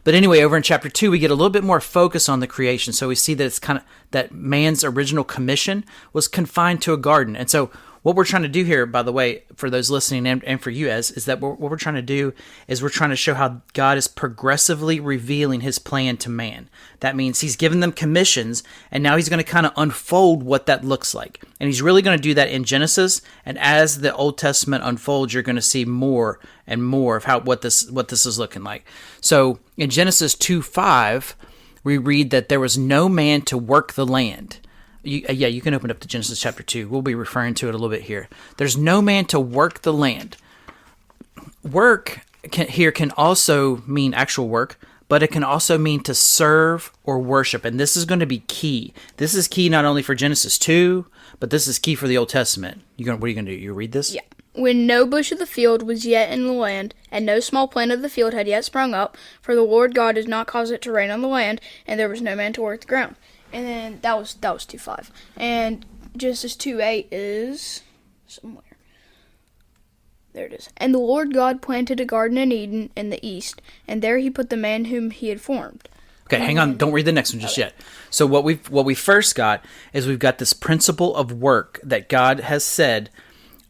But anyway, over in chapter 2, we get a little bit more focus on the creation. So we see that it's kind of that man's original commission was confined to a garden. And so what we're trying to do here, by the way, for those listening and for you, is that what we're trying to do is we're trying to show how God is progressively revealing his plan to man. That means he's given them commissions, and now he's going to kind of unfold what that looks like. And he's really going to do that in Genesis. And as the Old Testament unfolds, you're going to see more and more of what this is looking like. So in Genesis 2:5, we read that there was no man to work the land. You can open up to Genesis chapter 2. We'll be referring to it a little bit here. There's no man to work the land. Work can also mean actual work, but it can also mean to serve or worship. And this is going to be key. This is key not only for Genesis 2, but this is key for the Old Testament. What are you going to do? You read this? Yeah. When no bush of the field was yet in the land, and no small plant of the field had yet sprung up, for the Lord God did not cause it to rain on the land, and there was no man to work the ground. And then that was 2:5. And Genesis 2:8 is somewhere. There it is. And the Lord God planted a garden in Eden in the east, and there he put the man whom he had formed. Okay, hang on. Don't read the next one just yet. So what we first got is we've got this principle of work that God has said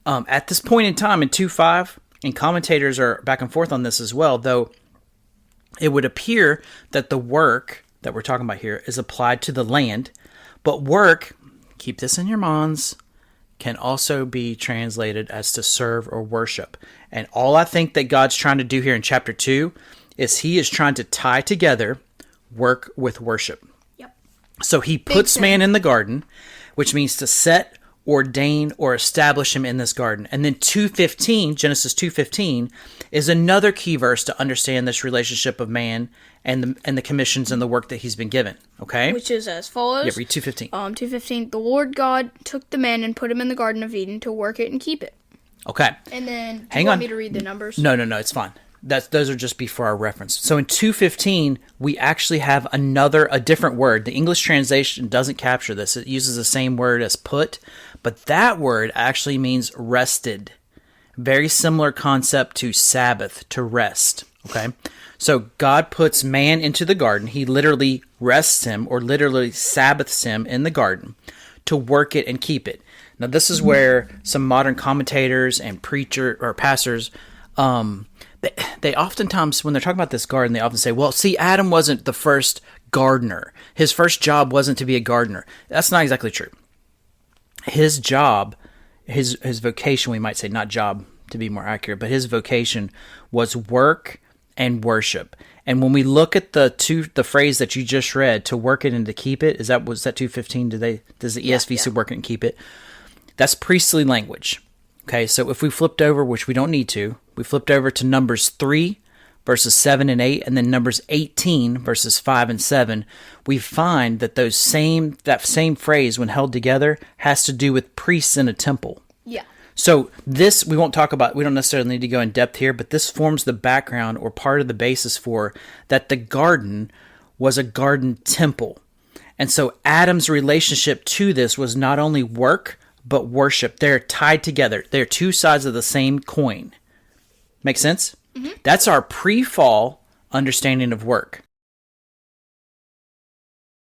at this point in time in 2:5, and commentators are back and forth on this as well, though it would appear that the work that we're talking about here is applied to the land, but work, keep this in your minds, can also be translated as to serve or worship. And all I think that God's trying to do here in chapter 2 is he is trying to tie together work with worship. Yep. So he puts man in the garden, which means to set, ordain, or establish him in this garden. And then 2:15, Genesis 2:15, is another key verse to understand this relationship of man and the commissions and the work that he's been given. Okay? Which is as follows. Yeah, read 2:15. 2:15, the Lord God took the man and put him in the Garden of Eden to work it and keep it. Okay. And then, do you want me to read the numbers? No, it's fine. Those are just before our reference. So in 2:15, we actually have a different word. The English translation doesn't capture this. It uses the same word as put, but that word actually means rested. Very similar concept to Sabbath, to rest. Okay? So God puts man into the garden. He literally rests him, or literally Sabbaths him in the garden to work it and keep it. Now this is where some modern commentators and pastors, they oftentimes, when they're talking about this garden, they often say, well, see, Adam wasn't the first gardener. His first job wasn't to be a gardener. That's not exactly true. His job, his vocation, we might say, not job to be more accurate, but his vocation was work and worship. And when we look at the phrase that you just read, to work it and to keep it, was that 2:15? Does the ESV say work it and keep it? That's priestly language. Okay, so if we flipped over, which we don't need to, we flipped over to Numbers 3, verses 7 and 8, and then Numbers 18, verses 5 and 7, we find that that same phrase, when held together, has to do with priests in a temple. Yeah. So this, we won't talk about, we don't necessarily need to go in depth here, but this forms the background or part of the basis for that the garden was a garden temple. And so Adam's relationship to this was not only work, but worship. They're tied together. They're two sides of the same coin. Make sense? Mm-hmm. That's our pre-fall understanding of work.